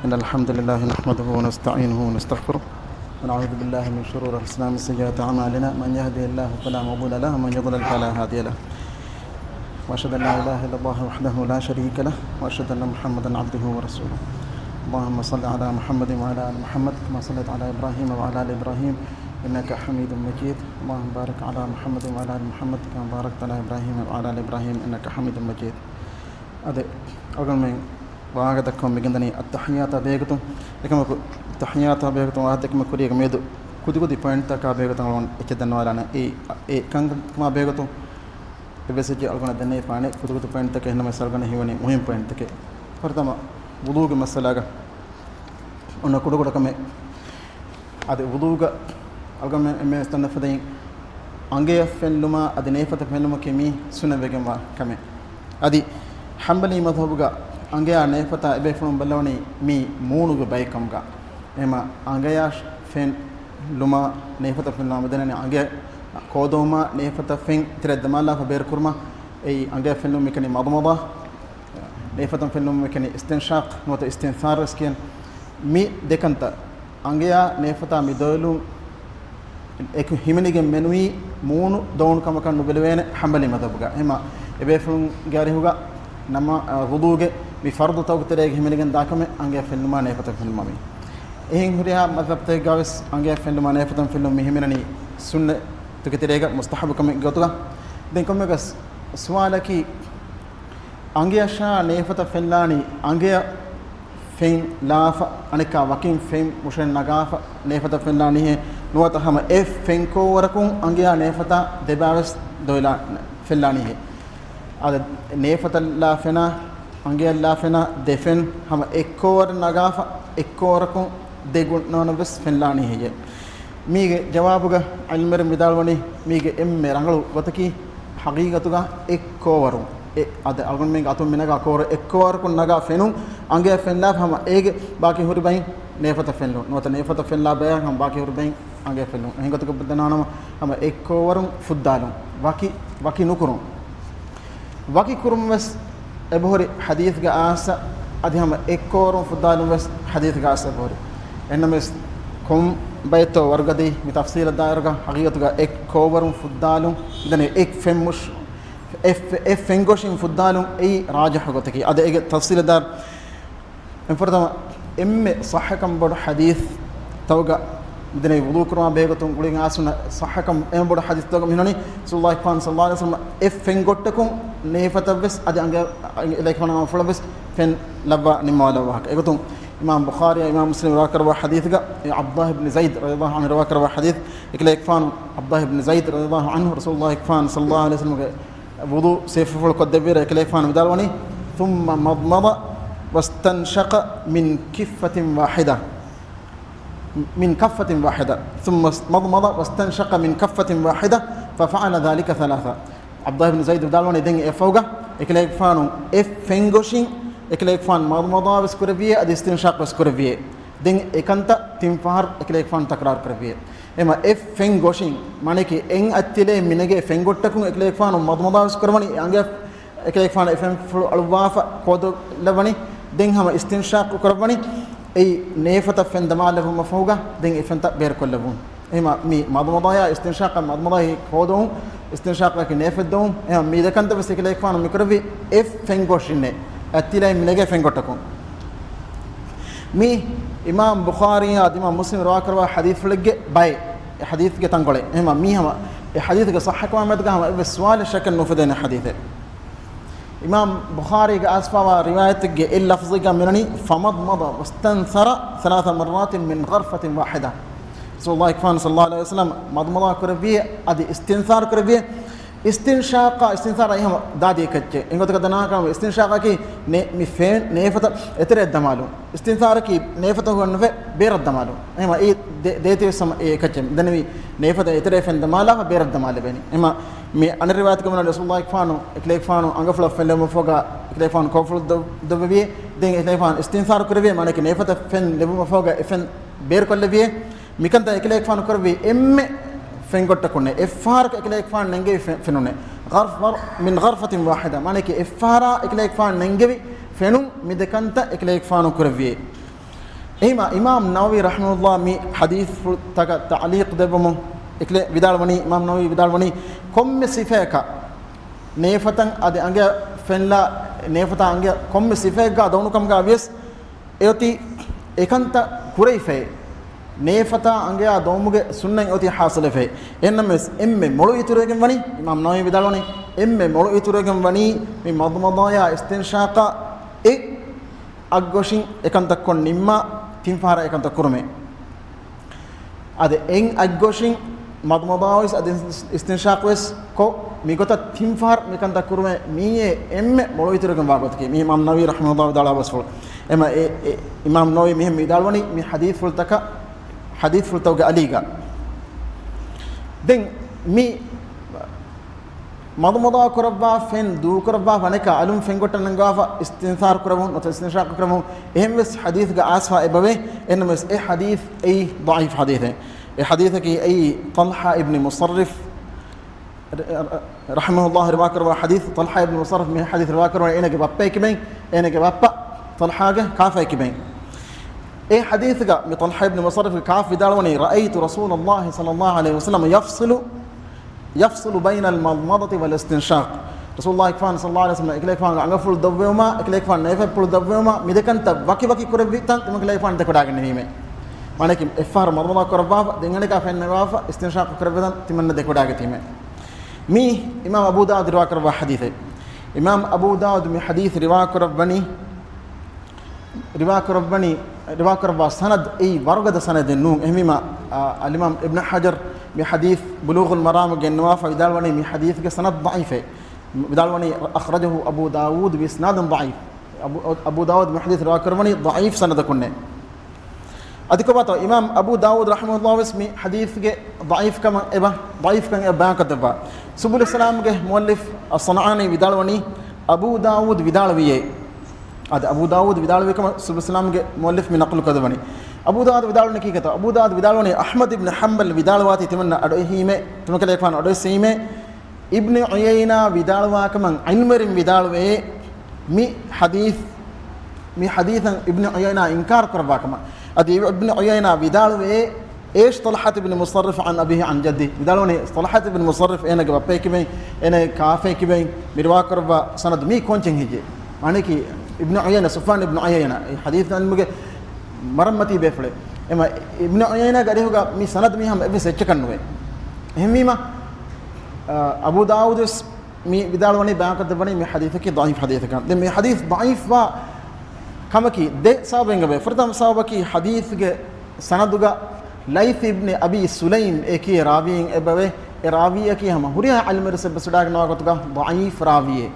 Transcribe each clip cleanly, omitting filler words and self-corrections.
إن الحمد لله نحمده ونستعينه ونستغفره ونعوذ بالله من شرور أنفسنا ومن سيئات أعمالنا من يهده الله فلا مضل له ومن يضلل فلا هادي له وأشهد أن لا إله إلا الله وحده لا شريك له وأشهد أن محمدا عبده ورسوله اللهم صل على محمد وعلى آل محمد كما صليت على إبراهيم وعلى آل إبراهيم إنك حميد مجيد اللهم بارك على محمد وعلى آل محمد كما باركت على إبراهيم وعلى آل إبراهيم إنك حميد مجيد أدي أقول من واغدكم ميغندني التحيات بيغتم එකම තහියාත බේගතුන් වාදකම කුරියක මේදු කුදි පොයින්ට් එක බේගතුන් වොන් එච්චදනවලන ඒ කංගම බේගතුන් එබෙසජ අල්ගන දන්නේ පානේ කුදි පොයින්ට් එක එන්නම සල්ගන හිවනේ මුහිම් පොයින්ට් එක හරිතම වුදුගේ මසලාග ඔන්න කුඩකම අද වුදුග අල්ගම මේ ස්තන්න ෆදෙන් අංගය ෆෙල්ලුම අද නේෆත ෆෙල්ලුම කෙමි සුන වෙගම කමේ අදි හම්බලි මධබුග angaya nefata ebe from baloni mi moonuge baykamga ema angaya fen luma nefata fen lama denani angaya kodoma nefata fen tire damala fa ber kurma ei angaya fen luma kani madmada nefata fen luma kani istinshaq nota istinthar skin mi dekanta angaya nefata mi dolu ek himenige menui moonu down kama kan nubelwene hambali madabga ema ebe from gari huga nama wuduge mi fardu tawtere himeligen dakame ange felluma nefata felluma mi ehin huriya madhab te gavis ange felluma nefata fellum mi himenani sunna tuketerega mustahab kam gotuga den kommegas swalaki ange asha nefata fellani ange fen lafa anika wakin fen mushen nagafa nefata fellani he nuwata hama f fen ko warakun ange nefata debavis doila fellani he ada nefata la fena ange Allah fena defen hama ekkor nagafa ekkorakun degun nonabes fenlani heye mige jawabuga ilmer midalwani mige emme rangalu gotaki haqiqatuga ekkowaru ade algon menge atum minaga kor ekkowarkun naga fenun ange fenla hama ege baki huri bain nefata fenlu nota nefata fenla bayan hama baki huri bain ange fenlu hengatuga budananama hama ekkowarun fuddalun waki nukurun waki kurumves ابهري حديث جاءس ادهم اكورم فضالم بس حديث جاءس ابهري انما كم بيتو ورغدي بتفصيل الدائره حقيقه اكورم فضالم اذن اك فمش اف فنگوشين فضالم اي راجح غتكي اد تفصيل الدار انفرض ام صحكم بر حديث توغا دني وضوء كرما بيغتون قولين اسنا صحكم ام بر حديث توغا منني صلى الله عليه وسلم اف فنگوتكم نيفتبس ادي انغ اليكون فلبس فين لبا نمالا وهك ايغتون امام بخاري امام مسلم راكر حديث عبد الله بن زيد رضي الله عنه راكر حديث يكليكفان عبد الله بن زيد رضي الله عنه رسول الله يكفان صلى الله عليه وسلم وضوء سيف القدبير يكليكفان بدالوني ثم مضمض واستنشق من كفة واحدة ثم مضمض واستنشق من كفة واحدة ففعل ذلك ثلاثة عبد الله بن زيد بدالوني دين فوقه يكليكفانو اف فنگوشين يكليكفان مضمضة بسكربيه ادي استنشاق بسكربيه دين اكنتا تنفار يكليكفان تكرار كربيه اما اف فنگوشين معنی کہ ان اتلے منگے فنگوٹکو يكليكفانو مضمضة بسكربني انگے يكليكفان اف الواف كود لبني دين هم استنشاق كربني اي نيفتا فندمال له مفوقه دين افنتا بير كلبون اما مي مضمضة يا استنشاق مضمضة كودون استنشاق لكن نفدهم هم ميدا كنت بس كده كمان ميكروبي اف فنگوشينه اتيلا منگه فنگوتكم مي امام بخاري امام مسلم رواكر حديث فلگ باي حديث کے تنگولے هم مي هم حديث کے صح كما مدغ هم بس سوال شكل نفدين حديثه امام بخاري کا اسفا روایت کے اللفظ کا منني فمضمض واستنثر 3 مرات من غرفه واحده صلى الله عليه وسلم مضمضة كربيه ادي استنثار كربيه استنثار ايهم دادي كچه انگو تک دنا کا استنشاق کی می فين نيفت اتر دمالو استنثار کی نيفت هو نف بير دمالو ايما اي ديتي سم اي كچه دنوي نيفت اتر فين دمالا بير دمال بني ايما مي ان روایت کو رسول الله فانو اكليك فانو انگفل فلم فوغا اكليك فان كوفل دبي دين اكليك فان استنثار كربيه معنی کہ نيفت فين لبو فوغا فين بير كلبيه මිකන්ත එකලෙක් ෆාන කරවි එම්මෙ فنقطكونه إفار كإكليك فان ننجي فنونه غرفر من غرفة واحدة معنى كإفارا إكليك فان ننجي فنون مدكانتا إكليك فانو كرفيه එහෙම ඉමාම් නවවි රහ්මතුල්ලාහ මේ හදීස් තක තාලීක් දෙවමු එකල විදාල්වනි ඉමාම් නවවි විදාල්වනි කොම්මෙ සිෆේක නේෆතන් අද අංග ෆෙන්ලා නේෆතා අංග කොම්මෙ සිෆේක දවුනුකම් ගා වියස් එයති ඒකන්ත කුරයිෆේ නේෆතා අංග දවුමුගේ සුන්නන් එයති හාසලෆේ එන්නමස් එම්මෙ මොළු ඉතුරුගෙන් වනි ඉමාම් නවවි විදාල්වනි එම්මෙ මොළු ඉතුරුගෙන් වනි මේ මද්මදායා ඉස්තින්ෂාක අග්ගොෂින් එකන්ත කොන් නිම්ම තින්ෆාර එකන්ත කුරුමේ අද එන් අග්ගොෂින් මද්මදාවස් අද ඉස්තින්ෂාක් වෙස් කො මිගොත තින්ෆාර මෙකන්ත කුරුමේ මීයේ එම්මෙ මොළු ඉතුරුගෙන් වාගොත් කි මේ ඉමාම් නවවි රහ්මතුල්ලාහ් දාලා බස්ෆල් එම ඉමාම් නවවි මෙහෙම විදාල්වනි මේ හදීස් ෆුල්තක හදීස් ෆුල්තවගේ අලීගා දැන් මේ මදමදා කරබ්බා ෆෙන් දූ කරබ්බා වනක අලුම් ෆෙන් ගොටන ගාවා ඉස්තින්සාර කරමුන් ඔත ඉස්තින්ෂාක් කරමුන් එහෙම වෙස් හදීස් ගා ආස්ෆා එබවේ එනමස් ඒ හදීස් ඒ ضعيف හදීස් ඒ හදීස් කී ඒ طلحة ابن مصرف رحمه الله روا කරවා හදීස් طلحة ابن مصرف මේ හදීස් රවා කරවා එනගේ බප්පා කිබෙන් එනගේ බප්පා طلحාගේ කාෆා කිබෙන් ඒ හදීස් ගා මේ طلحة ابن مصرف කාෆ විදාලවනේ رأيت رسول الله صلى الله عليه وسلم يفصل بين المضمضة والاستنشاق رسول الله كفان صلى الله عليه وسلم إكليك فان عنفل دبوما إكليك فان نيفه بول دبوما ميدكان تب وكي كوربيتان تم إكليك فان تكوداعن نهيمه مانك إفار مضمضة كوربا دينغني كافين نوافا استنشاق كوربيتان تمن تكوداعن تيمه مي إمام أبو داود روا كربا حديثه إمام أبو داود من حديث روا كربا سند أي ورقة سند النوم إهميما الإمام ابن حجر بحديث بلوغ المرام جنواف بدالوني من حديث سند ضعيفة بدالوني أخرجه أبو داود بإسناد ضعيف أبو داود من حديث روا كربني ضعيف سند كنا أذكر إمام أبو داود رحمه الله اسمي حديث ضعيف كما ضعيف كان إبان كتبه سبل السلام مؤلف الصنعاني بدالوني أبو داود بدالويه هذا أبو داود بدالويه كما سبل السلام مؤلف من نقل كتبني أبو داود بدالوني كي كتا أبو داود بدالوني أحمد بن حنبل بدالواتي تمنى أدوهيمه تمكن يكفان أدوسيمه ابن عيينة بدالوا كمان علمر بدالوه مي حديثا ابن عيينة إنكار كربا كمان أدي ابن عيينة بدالوه إيش طلحة بن مصرف عن أبيه عن جده بدالوني طلحة بن مصرف أنا جبابي كبين أنا كافي كبين مروا كربا سند مي كونشين هيجي معنى كي ابن عيينة سفيان ابن عيينة حديث المجد مرمتي بفله اما ابن عيينة قال هو مي سند مي هم ابن سچكنوه هميما ابو داود مي بدالوني بيان كتبني مي حديث كي ضعيف حديث كان ده مي حديث ضعيف وا كما كي ده صابنغ به فرتم صابكي حديث سندغا ليث ابن ابي سليم اكي راوين ابوي راويه كي هم هريا علم رسب سداغ نواغتغا ضعيف راويه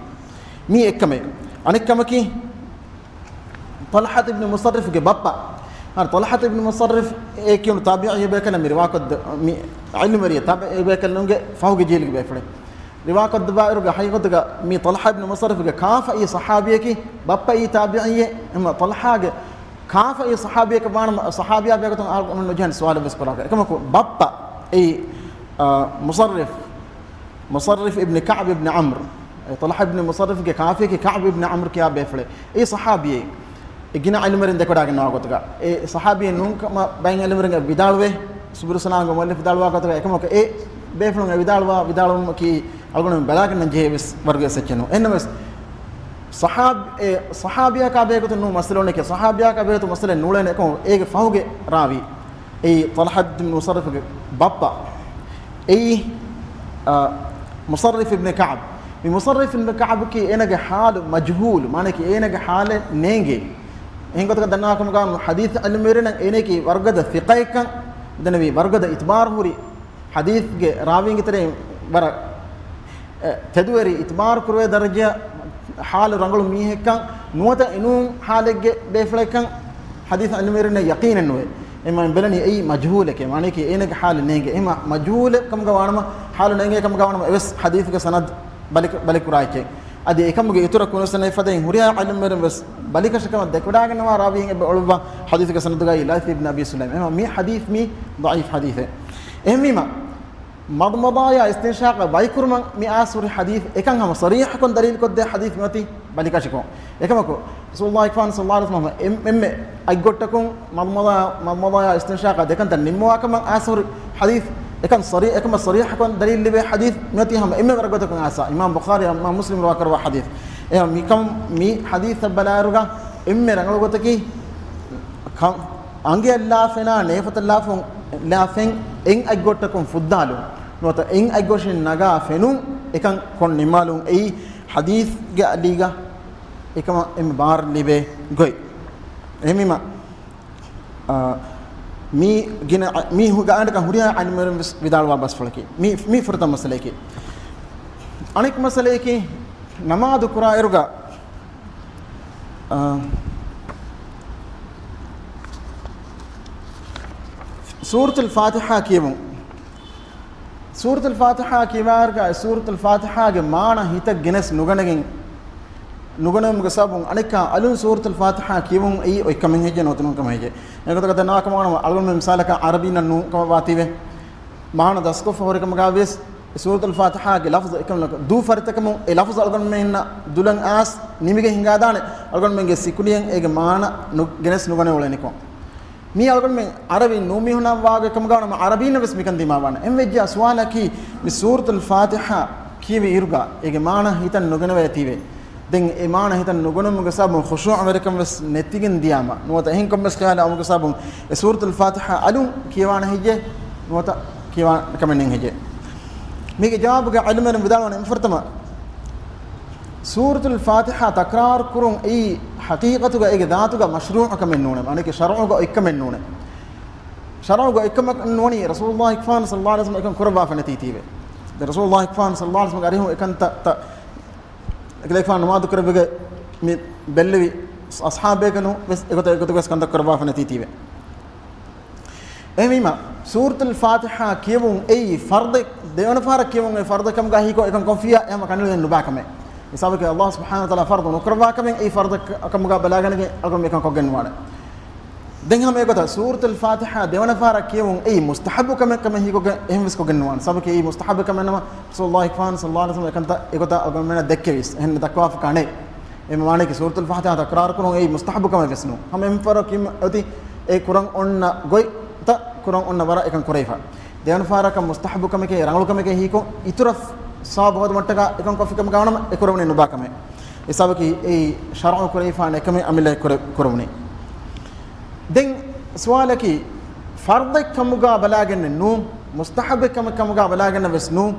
مي اكمه انك كما كي طلحة ابن مصرف के बापा और طلحة ابن مصرف एक क्यों ताबिई बेकन मिरवाक علم مريه ताबिई बेकन लोगे फाउगे जेल के बेफड़े रिवाक दबाइर का हकीकत का मी طلحة ابن مصرف के काफ ये सहाबिये की बापा ये ताबिई हम طلحة के काफ ये सहाबिये के बाण सहाबिया बेक तो उन्होंने जहन सवाल बस करा कम को बापा ये مصرف ابن كعب ابن عمرو طلحة ابن مصرف के काफी के كعب ابن عمرو क्या बेफड़े ये सहाबिये इगिना अलमरन देखोडागे नवागतगा ए सहाबी नुंक मा बाइन अलमरन विदालवे सुबुरसनांग मोल्ले विदालवा कतगा एकमक ए बेफलंग विदालवम की अलगुण बलाकन जेविस वर्ग सचनो एनमस सहाबिया का बेगतो नु मसलोने के सहाबिया का बेगतो मसले नूलेने को एक फाहुगे रावी ए طلحة بن مصرف بابا اي مصرف ابن كعب بمصرف ابن كعب की एनगे हाल मजहूल माने कि एनगे हाल नेंगे ಹಿಂಗತಕ ದನ್ನಾಕಮಗ ಹದೀಸ್ ಅಲ್ಮೇರಿನ ಏನೇಕಿ ವರ್ಗದ ಫಿಕೈಕ ದನವಿ ವರ್ಗದ ಇತ್ಬಾರ್ ಹುರಿ ಹದೀಸ್ಗೆ ರಾವಿಂಗ್ ತರ ಬರ ತದುವರಿ ಇತ್ಬಾರ್ ಕುರುವೆ ದರ್ಜೆ ಹಾಲು ರಂಗಳು ಮೀಹೆಕ್ಕ ನುವತ ಇನು ಹಾಲೆಗೆ ಬೇಫಳಕ ಹದೀಸ್ ಅಲ್ಮೇರಿನ ಯಕೀನ್ ಅನ್ನುವೆ ಎಮ್ಮ ಬೆಲನಿ ಐ ಮಜ್ಹೂಲಕೆ ಮಾನೇಕಿ ಏನೇಗೆ ಹಾಲು ನೇಗೆ ಎಮ್ಮ ಮಜ್ಹೂಲ ಕಮಗ ವಾಣಮ ಹಾಲು ನೇಗೆ ಕಮಗ ವಾಣಮ ಎಸ್ ಹದೀಸ್ಗೆ ಸನದ್ ಬಲಿಕುರಾಯ್ಕೆ أدي كم جي يترك ونسنا يفدين هريا علم مرن بس بالك شكما دكودا كنا راويين بعلبا حديث كسند جاي لا ابن أبي سليم إما مي حديث مي ضعيف حديثه إهميما مضمضايا استنشاق بايكرما مي آسور حديث إكان هم صريح كن دليل كده حديث متي balikashiko ekamako rasulullah ikfan sallallahu alaihi wasallam emme aygottakum madmada istinshaqa dekanta nimwa kam asur hadith ekam sarih kon dalil libe hadith mati ham emme wargotakum asa imam bukhari imam muslim rawa karwa hadith mi kam mi hadith balaruga emme rangalgotaki ange allah fena nefatullah fun lafen en aygottakum fuddalu nota en aygoshin naga fenum ekan kon nimalum ei hadith ge aliga ekama em bar libe goy emima mi gina mi huga anda ka huriya animer vidalwa bas falaki mi furta masale ki anik masale ki namaz qura eruga suratul fatiha kiyum suratul fatiha kiwarga suratul fatiha ge maana hita gines nuganagin nuganam gasabun anika alun suratul fatiha kiyum ei okamen heje notun kam heje ekata kata na kamana alun misalaka arabi nanu kam bative maana dasko fore kam gaves suratul fatiha ge lafz ekam du fartakam e lafz algun men dulan as nimige hinga dane algun men ge sikuliyen ege maana gines nugane oleniko mi algon men arabi numi huna waage kam gawana arabi na bes mikan dima wana emvejja suala ki mi suratul fatiha kiwi irga ege maana hitan nugana wetive den e maana hitan nugana muga sabun khushu' amerikam bes netigen diama nota hin kam bes khala amuga sabun e suratul fatiha alun kiwana hije nota kiwa kamenin hije mi ge jawab ga ilmen bidalwana infartama suratul fatiha takrar kurun ei haqiqatu ga ege daatu ga mashru' kamen nune mane ke shar'u ga ikkamen nune shar'u ga ikkamen nuni rasulullah ikfan sallallahu alaihi wasallam ikam kurba fanati tibe de rasulullah ikfan sallallahu alaihi wasallam arihu ikan ta ekle ikfan namaz kurbe mi bellevi ashabe kanu bes egoto bes kan kurba fanati tibe emima suratul fatiha kiyum ei fard deona fara kiyum ei fard kam ga hi ko ikam konfiya em kanul nuba kame isabake allah subhanahu wa taala fardun ukrwa kamen ei fard kam ga balagane algom ekan ko genwala den ham egota suratul fatiha dewana fara kiyum ei mustahab kamen hi ko ehmis ko genwan sabake ei mustahab kamen nama rasulullah ikfan sallallahu alaihi wasallam ekanta egota algom mena dekkevis hen dakwaf kane em mane ki suratul fatiha takrar kuno ei mustahab kamen vesnu ham em faro kim oti ei kurang onna goy ta kurang onna wara ekan kuraifa dewana fara kam mustahab kamen ke rangul kamen ke hi ko ituraf saab bahut mattaka ekon kofi kam gawnam ekorone nuba kame isabaki ei shar'u kuraifa ne kame amile korone den swalaki fard kam ga balagan nu mustahab kam ga balagan vesnu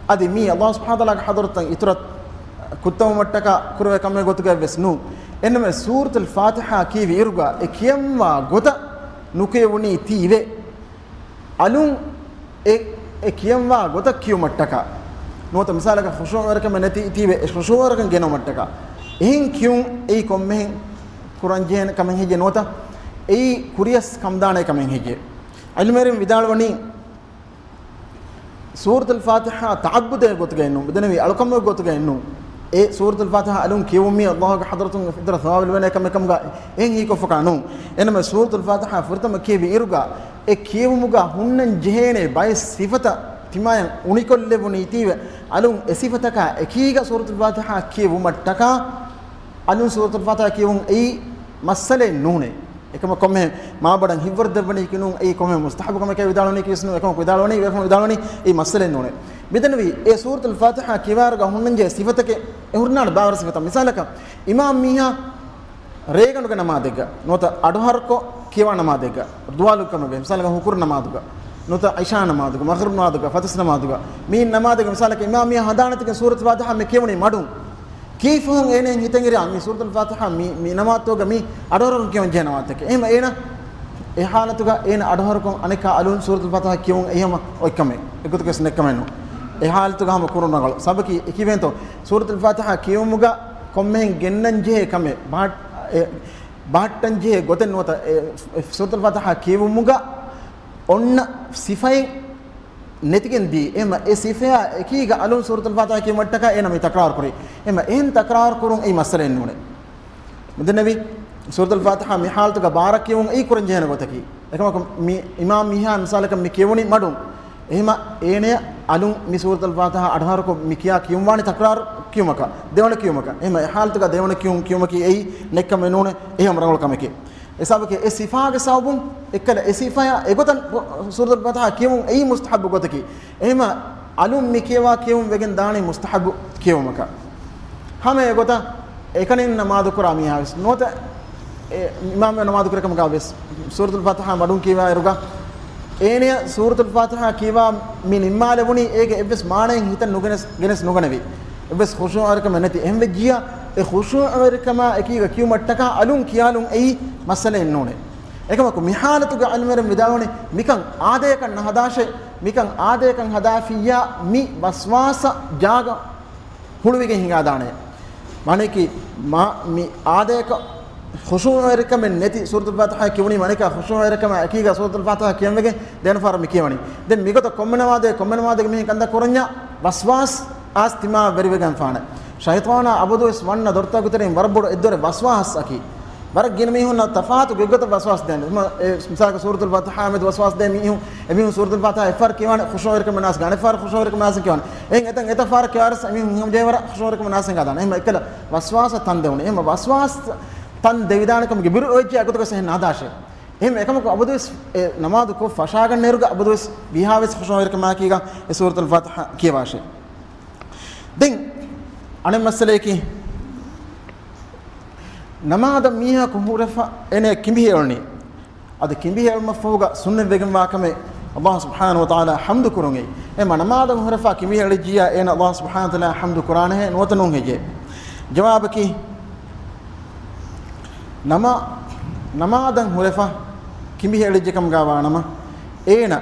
adi mi allah subhanahu wa taala hadratan iturat kutam mattaka kurwe kame gotuga vesnu enme suratul fatiha ki virga ekiyamma gota nuke woni tive alun ekiyamma gota kiyu mattaka nota misalaka khushu' warkam nati tibe khushu' warkam geno mattaka ehin kyun ei komme kuran jen kamen heje nota ei kuriyas kamdane kamen heje almerim vidalwani suratul fatiha ta'abbud gotga ennu bedanawi alkam gotga ennu e suratul fatiha alun kiyumi allah ka hadratun fidra thawab alwana kam ga en hi ko fakanu enma suratul fatiha furtama kibi irga e kiyumuga hunnan jehene bay sifata timayan unikolle bunitiwe alun esifataka ekiga suratul fatiha kiwu mattaka alun suratul fatiha kiwun ei masale nune ekama komme ma badan hivardabani kinun ei komme mustahab komme ke vidaloni kisnu ekama vidaloni ei masale nune bidanwi e suratul fatiha kiwarga hunnanje sifatake ehurnan bawar sifata misalaka imam miha reganuga namadega nota aduharko kiwa namadega dualu kamabe misalaka hukur namaduga nota aisha namaduga maghrib namaduga fatas namaduga min namaduga misalaka imam miha hadanatike suratul fatiha me kewni madun kifun ene hitengiri ami suratul fatiha mi namatoga mi adoron kewan jenawatake ema ena e halatuga ena adoharko anika alun suratul fatiha kewun ehama oikame ekutu kesne kameno e halatuga ham kurunagal sabaki ekivento suratul fatiha kewumuga kommen gennanje kame bahtanje goten nota suratul fatiha kewumuga onna sifai netigen di ema e sifaya ekiga alun suratul fatiha ke mattaka ena mi takrar kuri ema en takrar kurun ei masale nune mudannabi suratul fatiha mi haltuga barak kewun ei kurun jehna gotaki ekama mi imam miha misalaka mi kewuni madun එහෙම ඒනේ අලුන් මේ සූරතුල් ෆාතිහා අඩහරක මිකියා කියුම්වානි තක්රාර් කියුමක දෙවන කියුමක එහෙම හාල්තක දෙවන කියුමක එයි නෙක්කම නෝනේ එහෙම රංගල කමකේ එසාවකේ ඒ සිෆාගේ සවබුන් එක්කල ඒ සිෆාය එගොතන් සූරතුල් ෆාතිහා කියුම් එයි මුස්තහබ් ගොතකි එහෙම අලුන් මිකියවා කියුම් වෙගෙන් දානේ මුස්තහබ් කියුමක හැම එගොත එකනින් නමාදු කරා මියාවිස් නොත ඉමාම් නමාදු කරකම ගාවෙස් සූරතුල් ෆාතිහා මඩුන් කියවා එරුගා ඒනේ සූරතුල් ෆාතිහා කියවා මින් ඉම්මාලෙවුනි ඒකේ එවස් මාණෙන් හිත නුගෙනස් නුගනවි එවස් ඛුෂූ අරකම නැති එහෙම වෙජියා ඒ ඛුෂූ අරකම එකීක කියුමට්ටක අලුන් කියාලුන් එයි මසලෙන් නෝනේ එකමක මිහාලතුගේ අල්මරම් විදාවනේ මිකන් ආදයකන් හදාෂේ මිකන් ආදයකන් හදාෆියා මි වස්වාස ජාග හුළුවිගෙන් හිඟා දානේ मानेकी मी आदेक खुशू रकम नेति सूरतुल फातिहा किवनी मानेका खुशू रकम अकीगा सूरतुल फातिहा कियमगे देन फारम कियवनी देन मिगत कोम्मनवादे मी कंदा कोरन्या वसवास आस्तिमा वेरिवेगन फाने शैतान अबदुस वन्न दर्ता गुतरे वरबड एद्दरे वसवास अकी बरक गिन मी हुन तफात गुगत वसवास देन मिसाल सूरतुल फातिहा में वसवास दे मी हूं एमी सूरतुल फातिहा फर किवाने खुशू रकम नास गाने फर खुशू रकम नास किवाने एतन एत फर क्यारस एमी हम देवर खुशू रकम नास गादाने एम एकल वसवास तंदेवने एम वसवास तन देविदानकम गिबिर ओजे अगतක සහ නාදාශය එහෙම එකමක අබදුස් නමාද කො ෆෂාගන් නෙරුග අබදුස් විහාවස් ඛුෂෝ රකම කීගා ඒ සූරතුල් ෆාතිහා කියවාෂේ දෙන් අනේ මසලේකි නමාද මීහා කුහුරෆා එනේ කිඹිහෙල්නි අද කිඹිහෙල්ම ෆෝග සුන්න වෙගම් වාකමේ අල්ලාහ් සුබ්හානහු වතාලා හම්දු කුරුන්ගේ එම නමාද කුහුරෆා කිඹිහෙල් ජියා එන අල්ලාහ් සුබ්හානහු වතාලා හම්දු කුරානේ නොතනුන් හෙජේ ජවාබකි නමාදන් හුරෆා කිඹිහෙල්ජකම් ගාවා නම ඒන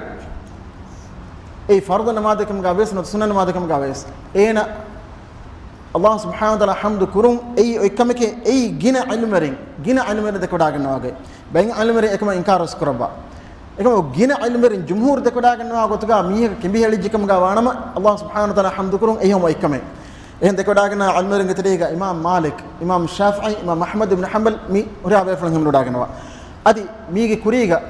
ඒ ෆර්ද නමාදකම් ගාවෙස් නො සුන්න නමාදකම් ගාවෙස් ඒන අල්ලාහ් සුබ්හානහු වතාලා හම්දු කුරුන් ඒ එකමකේ ඒ ගින ඉල්මරින් දකොඩා ගන්නවාගේ බෙන් ඉල්මරින් එකම ඉන්කාරස් කරබා එකම ගින ඉල්මරින් ජුම්හූර් දකොඩා ගන්නවා ගොතගා මීහ කිඹිහෙල්ජකම් ගාවා නම අල්ලාහ් සුබ්හානහු වතාලා හම්දු කුරුන් එහෙම එකමේ එහෙන් දෙකොඩාගෙන අල්මරින් ගතරීගා ඉමාම් මාලික් ඉමාම් ශාෆියි ඉමාම් අහ්මද් ඉබ්න් හම්බල් මි උරාබේ ෆලන් හිම ඩාගෙනවා අදි මීගේ කුරීගා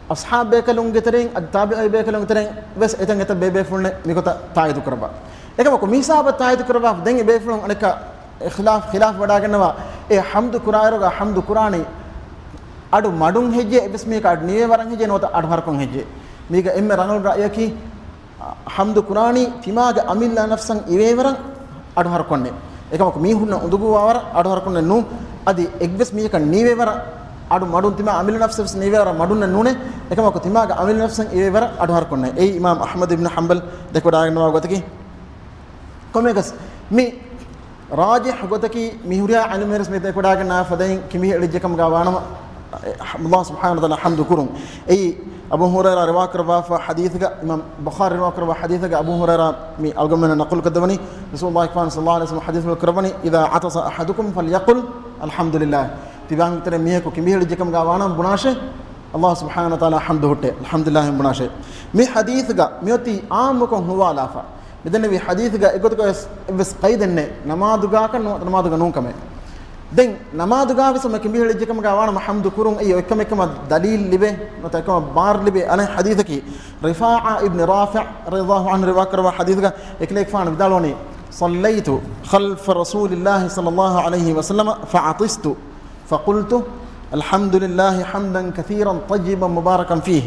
අස්හාබ් බේකලුන් ගතරින් අද තාබියි බේකලුන් ගතරින් වෙස් එතන් එත බේබේ ෆුල්නේ නිකොත තායිදු කරබා එකම කො මිසාබ තායිදු කරබා දෙන් බේ ෆුලන් අනක ඛිලාෆ් වඩාගෙනවා ඒ හම්දු කුරායරෝගා හම්දු කුරානි අඩු මඩුන් හෙජ්ජේ එබස් මේක අඩ නිවේ වරන් හෙජ්ජේ නොත අඩ හරකොන් හෙජ්ජේ මීක එම්ම රංගල් රායකි හම්දු කුරානි තිමාගේ අමිල්ලා නෆ්සන් ඉවේවරන් අඩ හරකොන්නේ එකමක මීහුන්න උදුගුවවර අඩ හරකොන්නේ නු අදි එක්බස් මේක නිවේවර අඩු මඩුන් තිමා අමිල් නෆ්සස් නිවේවර මඩුන්න නුනේ එකමක තිමාගේ අමිල් නෆ්සන් ඉවේවර අඩ හරකොන්නේ ඒ ඉමාම් අහ්මද් ඉබ්න් හම්බල් දෙකොඩාගෙනවා ගොතකි කොමෙකස් මේ රාජිහ් ගොතකි මිහුරියා අල්මෙරස් මේ දෙකොඩාගෙනා ෆදෙන් කිමි එලිජකම් ගාවානම අල්ලාහ් සුබ්හානහු වතාලා හම්දු කුරුන් ඒ أبو هريرة رواك رواف حديثك إمام بخاري رواك رواف حديثك أبو هريرة مي ألقمنا نقول كدبني رسول الله صلى الله عليه وسلم حديث الكربني إذا عطس أحدكم فليقل الحمد لله تبان ترى ميهكو كميه لجكم قاوانا بناشه الله سبحانه وتعالى حمده الحمد لله بناشه مي حديثك ميوتي عامكم هو لافا بدنا مي حديثك إقولك بس قيد إنه نماذجا كن نماذجا نون كمان دين نماذجا بس ما كميه لجكم قاوانا محمد كورون أيوة كم دليل لبه نتكلم بار لبه أنا حديثك رفاعة ابن رافع رضي الله عنه رواك روا حديثك إكليك فان بدالوني صليت خلف رسول الله صلى الله عليه وسلم فعطست فقلت الحمد لله حمدا كثيرا طيبا مباركا فيه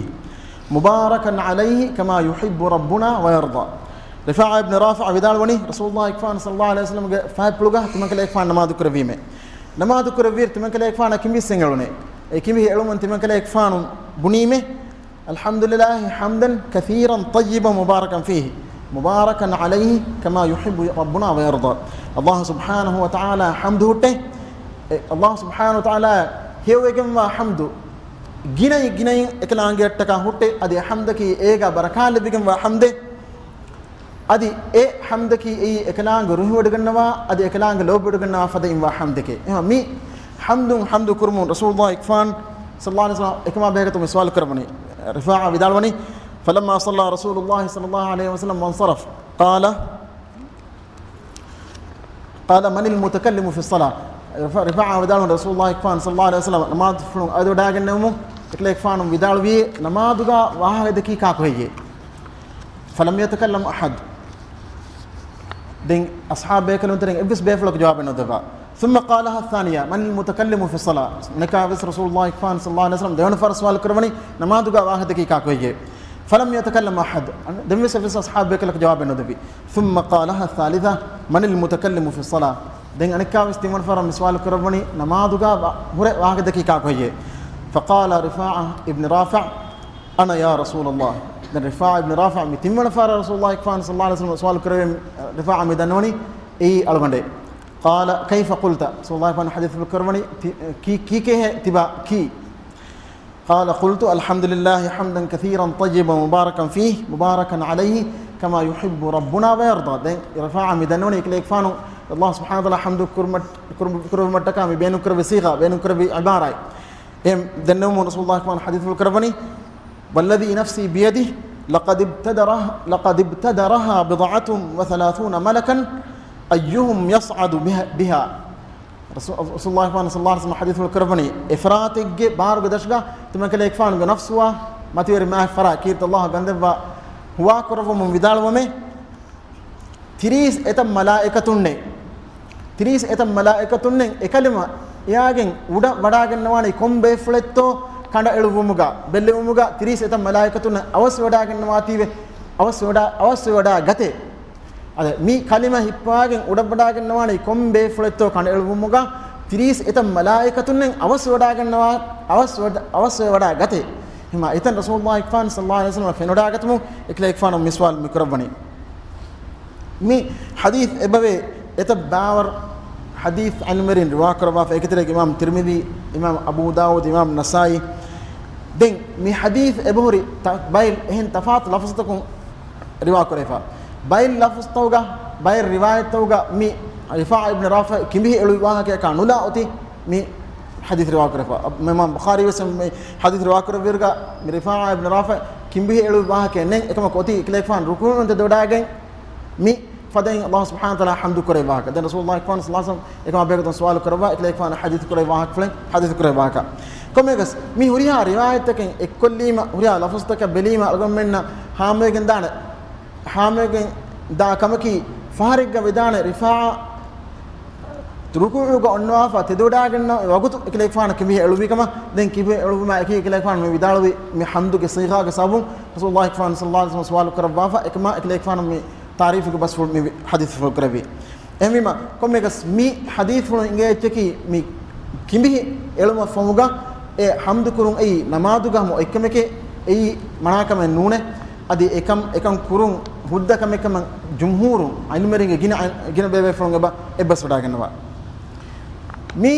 مباركا عليه كما يحب ربنا ويرضى رفاعة ابن رافع بدالوني رسول الله صلى الله عليه وسلم فابلغه تمكليك فان نماذج رفيمه نماذج كربير تمكليك فانا كمي سنجلوني كمي علوم تمكليك فان بنيمه الحمد لله حمدا كثيرا طيبا مباركا فيه مباركا عليه كما يحب ربنا ويرضى الله سبحانه وتعالى حمده الله سبحانه وتعالى هو يجمع حمده جناي اكلانجر تكا هوتي ادي حمدك ايغا بركال بيجمع حمده adi e hamdaki e ekalaanga ruhi wadagannawa adi ekalaanga lob wadagannawa fada inwa hamdake mi hamdu kurmun rasulullah ikfan sallallahu alaihi wasallam ekma behagatu miswal karmani rifa'a vidalwani falamma salla rasulullah sallallahu alaihi wasallam wansaraf qala man al mutakallim fi as-salah rifa'a vidalwani rasulullah ikfan sallallahu alaihi wasallam namaz fulun adu dagannamu ekla ikfan vidalwi namaduga wahadaki ka koheye فلم يتكلم أحد دين أصحاب بيكلون ترين إبس بيفلك جواب الندبا ثم قالها الثانية من المتكلم في الصلاة نكابس رسول الله صلى الله عليه وسلم ديون فرس والكرمني نماذج واحد كي كاكوية فلم يتكلم أحد دم يسفس أصحاب بيكلك جواب الندبي ثم قالها الثالثة من المتكلم في الصلاة دين نكابس ديون فرس والكرمني نماذج واحد كي كاكوية فقال رفاعة ابن رافع أنا يا رسول الله dan Rifa'ah ibn Rafi' mi timmana fara Rasulullah sallallahu alaihi wasallam swal kare Rifa'ah mi danoni e algonde qala kayfa qulta Rasulullah fan hadith bil karmani ki ke tiba ki qala qultu alhamdulillah hamdan kathiran tayyiban mubarakan fihi mubarakan alayhi kama yuhibbu rabbuna wa yarda dan Rifa'ah mi danoni klek fanu Allah subhanahu wa ta'ala hamdu kurmat taka mi benu kar bisiga benu kar bi ibara em danno Rasulullah fan hadith bil karmani والذي نفسي بيده لقد ابتدرها بضعة وثلاثون ملكا أيهم يصعد بها رسول الله صلى الله عليه وسلم حديث الكربني إفراتك بارغ دشغا تمكن يكفان بنفسها ما تيري ما فرا كيرت الله غندب هو كرف من بدال ومه تريس اتم ملائكة إكلمة ياغن ودا وڈاگن نواني كومبه فلتو kanda eluvumuga belle umuga 30 etam malaikatuna awasya wada gannawa tiwe awasya wada gate ade mi kalima hippagen udabada gannawani kombe fuletto kanda eluvumuga 30 etam malaikatunen awasya wada gannawa awasya wada gate hima itan rasulullah sallallahu alaihi wasallam fenoda gatumu ikla ikfanu miswal mikrabani mi hadith ebawe etab bawar حديث عن مرين رواك روا في كتير إمام ترمذي إمام أبو داود إمام نسائي دين مي حديث أبوهري بايل هن تفاط لفظتكم رواك رفا بايل لفظ توجا بايل رواية توجا مي رفاعة ابن رافع كم به الواه كانوا لا أتي مي حديث رواك رفا إمام بخاري وسم حديث رواك رفا رفاعة ابن رافع كم به الواه كأنه كما قلتي كليك فان ركوع أنت دودا مي فدين الله سبحانه وتعالى حمد كره واهك دين رسول الله صلى الله عليه وسلم كما بيقدر سؤال كره واهك ليك فان حديث كره واهك فلان حديث كره واهك كم يقص مي هريها روايتك كل ما هريها لفظتك بليما ألقم منا حامل دا كمكي فارق بدان رفاعة تركوه كأنه فتدودا كنا وقت كليك فان كم هي ألوبي كما دين كيف ألوبي ما أكيد كليك فان من بدالوي من حمد كصيغة كسابون رسول الله صلى الله عليه وسلم سؤال كره واهك كما كليك فان من تعريفك بس فول مي حديث فول كربي أميما كم يقص مي حديث فول إنجاز تكي مي كم به علم فهموجا حمد كرون أي نماذجه مو إكمل كي أي مناك من نونه أدي إكم كرون هودا كم جمهور علم مرينج جينا بيبي فلونجا بس ودا كنوا مي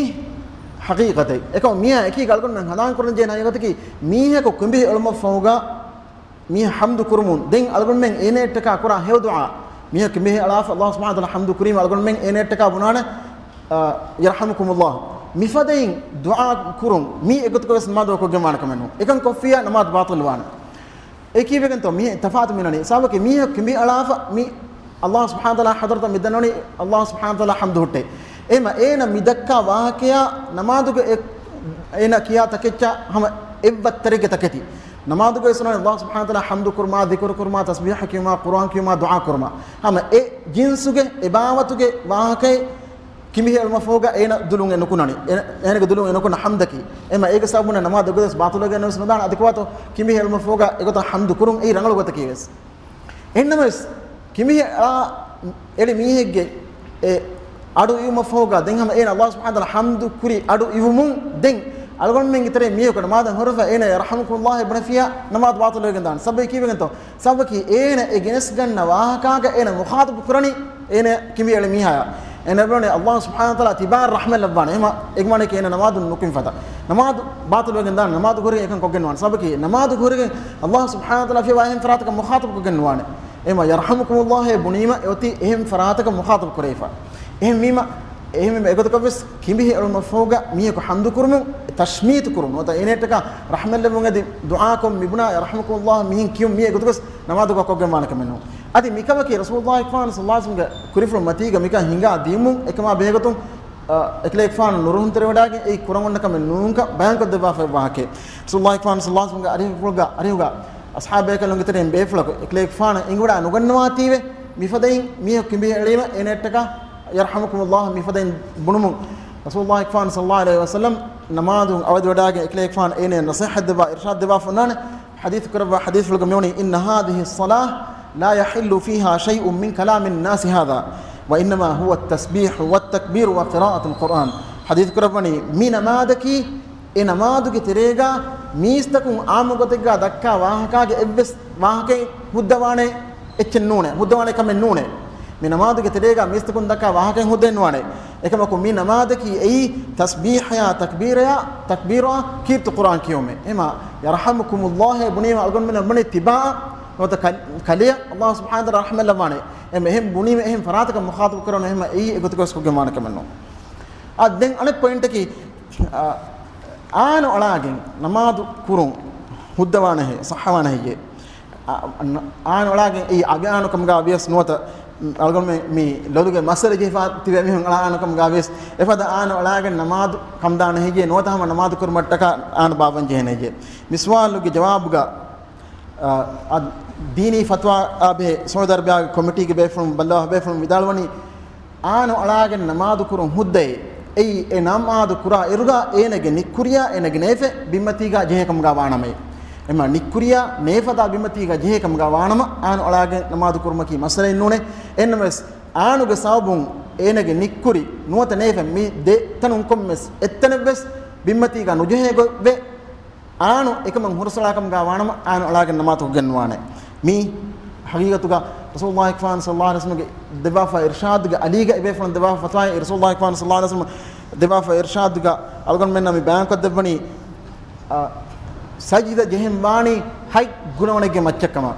حقيقة إكم ميا إكي قالوا من هذا كرون جينا يقول ميا كم به علم فهموجا ميه حمد كرمون دين ألقون من إنه تكا كرا هيو دعاء ميه كميه ألاف الله سبحانه وتعالى حمد كريم ألقون من إنه تكا بنانا يرحمكم الله مفادين دعاء كرم ميه إقط كويس ما دو كجمعنا كمنه إكن كفيا نماد باطل وان إكيد بيجن تو ميه تفاعل مناني سابق ميه كميه ألاف مي الله سبحانه وتعالى حضرت مدنوني الله سبحانه وتعالى حمد هوته إما إنا مدكا واقيا نمادك إنا كيا تكتشا هم إبت طريقة تكتي نماذج كيسنا الله سبحانه وتعالى حمد كرما ذكر كرما تسبيح كرما قرآن كرما دعاء كرما هم جنسك إباوتك واهك كميه المفوقة أين دلون نكونني أين دلون نكون حمدك إما إيك سابونا نماذج كيس باطل لك نفس ندان أدكواتو كميه المفوقة إيك حمد كرم أي رنگلو كتكيس إنما كميه إلي ميهج أدو يمفوقة دين هم أين الله سبحانه وتعالى حمد كري أدو يفهمون دين ألقون من كتير مية كنا ما ده هرفة إيه يرحمكم الله ابن فيها نماذج باطل لكن دان سبب كيف بينتو سبب كي إيه إجنس جن نواه كاك إيه مخاطب كرني إيه كمية علميها إيه بقولنا الله سبحانه وتعالى تبار رحمة لبنا إما إجمانا كي إيه نماذج نقيم فتا نماذج باطل لكن دان نماذج غوري إيه كن كوجنوان سبب كي نماذج غوري الله سبحانه وتعالى في واحد فراتك مخاطب كوجنوان إما يرحمكم الله بنيمة يوتي إهم فراتك مخاطب كريفا إهم ميما إهم إيكو تكبس كيمبيه المفوقة مية كحمد كرمو تشميت كرمو وتا إنتك رحمة الله بعدي دعاءكم مبنا يرحمكم الله مين كيوم مية إيكو تكبس نماذج كوجم مالك منه أدي ميكا بكي رسول الله صلى الله عليه وسلم كريفر ماتيجا ميكا هينجا ديمو إكما بيهجتم إكلا إكفان نورهم تريوداك إيه كرمون نكمل نورهم كا بيان كده بافر باهك رسول الله صلى الله عليه وسلم أريه ashabe kalon giteren beflak eklek faana ingwada nugannawa tiwe mifadain miyo kimbi elima enetaka yarhamukumullah mifadain bunumu rasulullah ikfan sallallahu alaihi wasallam namadun awad wadaage eklek faana ene nasihat deba irshad deba fanana hadith kurba hadith fulgamoni inna hadhihi as-salah la yahillu fiha shay'un min kalam an-nas hadha wa inma huwa at-tasbih wa at-takbir wa qira'at al-Quran hadith kurabani min namadaki e namaduge terega mistakun aamugotega dakka wahakage ebbes wahake huddawane echen nune huddawane kamen nune mi namaduge terega mistakun dakka wahake huddenwane ekamaku mi namadaki ei tasbihya takbira kirtu Quran kiyome ema yarhamukumullah bunima algon min bani tiba nota kaliya Allah subhanahu wa ta'ala rahmallawane em ehem bunima ehem farataka mukhatab karona em ei egotikos ko gemana kamenno adden anek point ki aanu alagen namadu kurun huddawana he sahwana he aanu alagen ei aganu kamga abias nota algon mi loduge masale je fa tibe mi aanu kamga abias efada aanu alagen namadu kamdana he nota hama namadu kurmattaka aanu baban je ne je miswaluge jawabuga dini fatwa abe Saudi Arabia committee ge be from ballah be from vidalwani aanu alagen namadu kurun hudde ei e namadu kura iruga enege nikuriya enege nefe bimmatiga jehekamga waaname ema nikuriya nefada bimmatiga jehekamga waanama aanu alage namadu kurmaki masale innune enmes aanuge sabun enege nikuri nuwata nefe mi de tanun kommes etteneves bimmatiga nujehego ve aanu ekam hursalaakamga waanama aanu alage namatu genwane mi haqiqatuga rasulullah ikfan sallallahu alaihi wasallam debafa irshadga aliga ibe from debafa fatwa rasulullah ikfan sallallahu alaihi wasallam debafa irshadga algon menna mi bayan ko debani sajida jehem wani hay gunawonege maccakama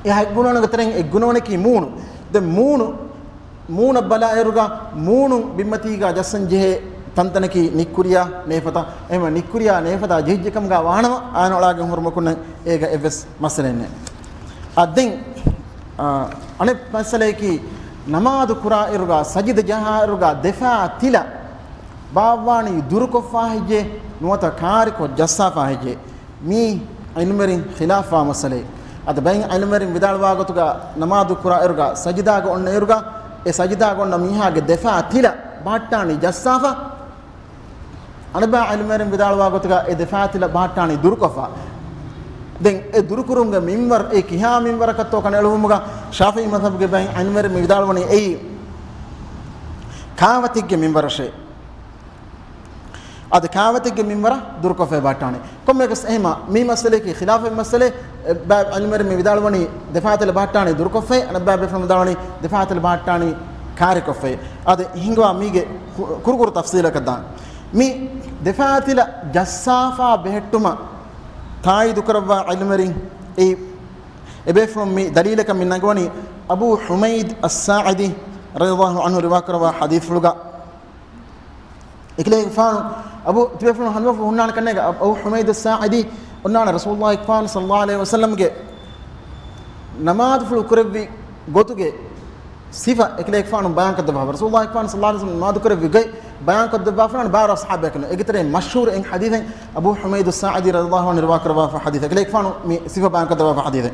e hay gunawonege teren e gunawoneki moonu de moonu bala eruga moonu bimmatiga jassan jehe tantanaki nikuriya nefata ema nikuriya nefata jehjekamga waanama aanu alage hurmakunna ega evs masalenne adden ane masale ki namadu qura iruga sajida jaha iruga defa tila bawani duruko fahije nuwata kari ko jassa fahije mi ilmerin khilafa masale ad bayin ilmerin bidalwa gotuga namadu qura iruga sajida go onna iruga e sajida go onna miha ge defa tila battani jassafa anaba ilmerin bidalwa gotuga e defa tila battani duruko fa den e durukurunga minwar e kiha minwar katto kanelumuga shafi'i madhhab ge bain anwar me vidalwani ei kawatigge minwarashe ad kawatigge minwara durkofe batane komme gas ehma mi masale ki khilaf masale bab anwar me vidalwani defatul batane durkofe anaba be from vidalwani defatul batane karikofe ad hingwa mige kurkur tafsila kadan mi defatul jassafa behettuma taai dukarwa ilmerin ebe from me dalilaka min nagwani Abu Humayd as-Sa'idi radiyallahu anhu riwakarwa hadith fuluga ikle fan abu tibe from hanwa hunnan kannega Abu Humayd as-Sa'idi unnana rasulullah ikfan sallallahu alaihi wasallam ge namaz fulu kurbi gotuge sifa ikle fan bayan kadba rasulullah ikfan sallallahu alaihi wasallam namaz kurbi ge bayan kadba fan bar ashabek no egitre mashhur in hadith Abu Humayd as-Sa'idi radiyallahu anhu riwakarwa fa hadith ikle fan sifa bayan kadba fa hadith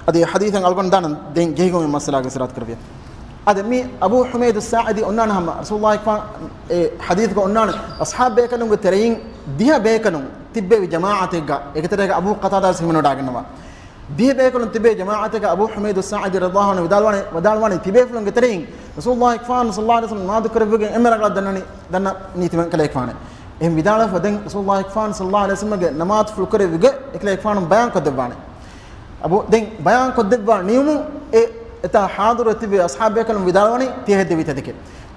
adi hadith algon danan den jeygo mi masala ge sirat karbiya adi mi Abu Humayd as-Sa'idi unnana ham rasulullah ikfan hadith go unnana ashab bekanum ge tereyin diha bekanum tibbe jama'atega egitre Abu Qatada simino dagenwa diha bekanum tibbe jama'atega Abu Humayd as-Sa'idi radiyallahu anhu vidalwani tibbe flon ge tereyin rasulullah ikfan sallallahu alaihi wasallam madu karbuge emera danna nitiman kale ikfan em vidala faden rasulullah ikfan sallallahu alaihi wasallam ge namaz ful karbuge ekle ikfan bayan kodebane abu den bayan kodebba niumu eta hadur tibe ashab bekalum vidalwani tihede vitadike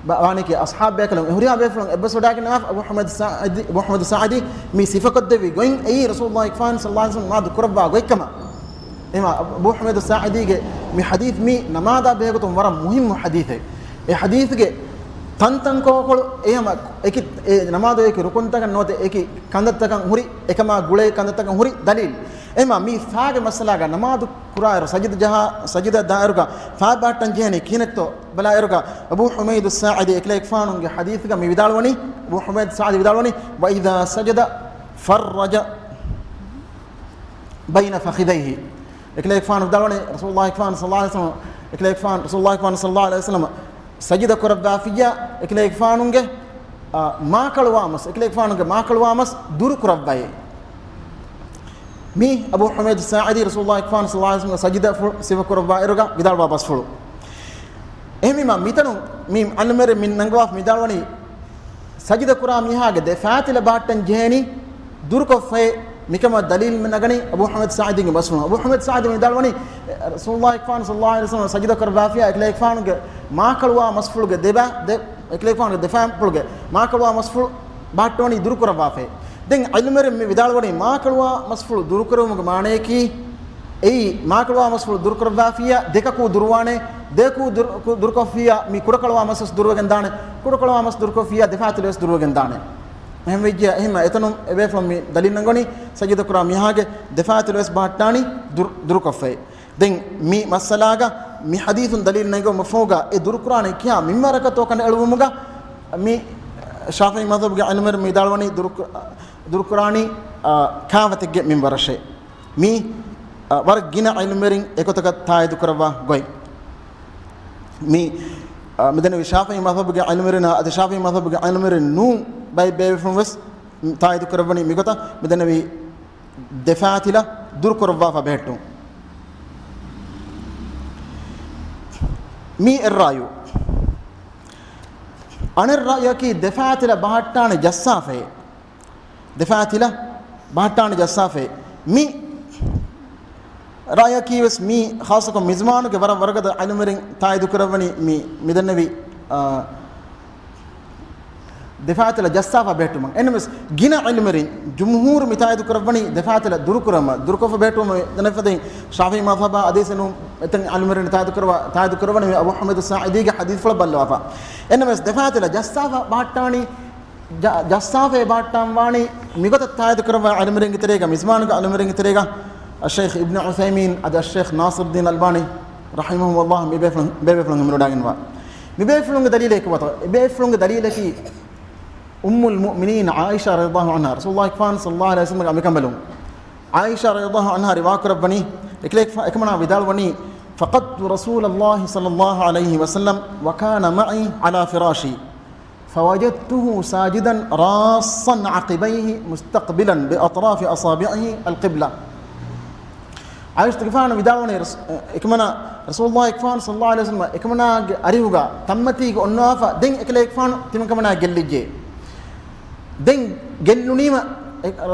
bawani ki ashab bekalum huriya be flon ebasoda ke naf Abu Muhammad Sa'idi mi sifa kodebi goin ay rasulullah ikfan sallallahu alaihi wasallam madu kurba goikama ema Abu Muhammad Sa'idi ge mi hadith mi namada begotum wara muhim hadith e hadith ge tantan ko kol ehama eki namado eki rukun takan note eki kandat takan huri ekama gule kandat takan huri dalil ema mi faage masala ga namadu qura'ir sajida dairuga fa batan jehni kinetto bala iruga Abu Humayd as-Sa'idi eklek fanun ge hadith ga mi vidalwani Abu Humayd as-Sa'idi vidalwani wa idha sajada farraja بين فخذيه إكليك فان بدلوني رسول الله كفان صلى الله عليه وسلم إكليك فان رسول الله كفان صلى الله عليه وسلم سجد كرب فيا إكليك فانونجه ما كلوامس إكليك فانونجه ما كلوامس دور كرب باي مي أبو حميد الساعدي رسول الله كفان صلى الله عليه وسلم سجد سيف كرب بايرجا بدال بابس فلو إهمي ما ميتنو ميم أنمر من نعواف ميدالوني سجد كرام يهاج دفعت لبعتن جهني دور كفاية مكما دليل من أغني أبو حميد الساعدي مسلم أبو حميد الساعدي ميدالوني رسول الله كفان صلى الله عليه وسلم سجد كرب فيا إكليك فانونجه ما كلوا مسفلو دبا إكليك فانونجه دفاع فلوجه ما كلوا مسفل بعتوني دور كرب فيا دين علمر من بدالوني ما كلوا مسفل دور كرب معناه كي أي ما كلوا مسفل دور كرب فيا دكاكو دروانه دكو دور كفيا مي كودا كلوا مسس دور وجندانه كودا كلوا مس دور كفيا دفاع تلوس دور وجندانه هم ويجي هم إتنم أبي فلم دليل نعوني سجد كرام يهاج دفاع تلوس بعتاني دور كفيا دين مي مسألة مي حديث دليل نعو مفهوجا دور كراني كيا ممرك توكن ألوموجا مي شافعي مذهب جا علمر ميدالوني دور كراني كافتك ممبرشة مي ورق جنا علمرين إكوتك تاي دكربا غوي مي مدني شافعي مذهب جا علمرنا أد شافعي مذهب جا علمرين نو باي فرومس تاي دكرباني ميكوتا مدني دفاعتلا دور كربا فبهتو مي الرأيو أنا الرأي كي دفاعتلا بحتان جسافة دفاعتلا بحتان جسافة مي رأي كي بس مي خاصة مزمان كبر ورقة علمرين تاي دكرباني مي مدنبي دفاعتلا جسافة بيتهم إنما جنا علمرين جمهور متاي دكرباني دفاعتلا دركوف بيتهم نفذين شافعي مذهبا أديس إنه تن علمرين تاي دكرباني أبو حميد الساعدي حديث فلا بلوافا إنما دفاعتلا جسافة بحتاني جسافة بحتان واني ميقات تاي دكربا علمرين كتريكا مزمان علمرين كتريكا الشيخ ابن عثيمين أدا الشيخ ناصر الدين الألباني رحمه الله بيبفلون من وداعين وا بيبفلون دليلك وطا بيبفلون دليلك أم المؤمنين عائشة رضي الله عنها رسول الله كفان صلى الله عليه وسلم عم يكملون عائشة رضي الله عنها رواك ربني إكليك كمنا بدال وني فقدت رسول الله صلى الله عليه وسلم وكان معي على فراشي فوجدته ساجدا راصا عقبيه مستقبلا بأطراف أصابعه القبلة عائشة كفان بداوني إكمنا رسول الله كفان صلى الله عليه وسلم إكمنا أريوغا تمتي أنوافا دين إكليك كفان تمن كمنا جلجي دين جلونيما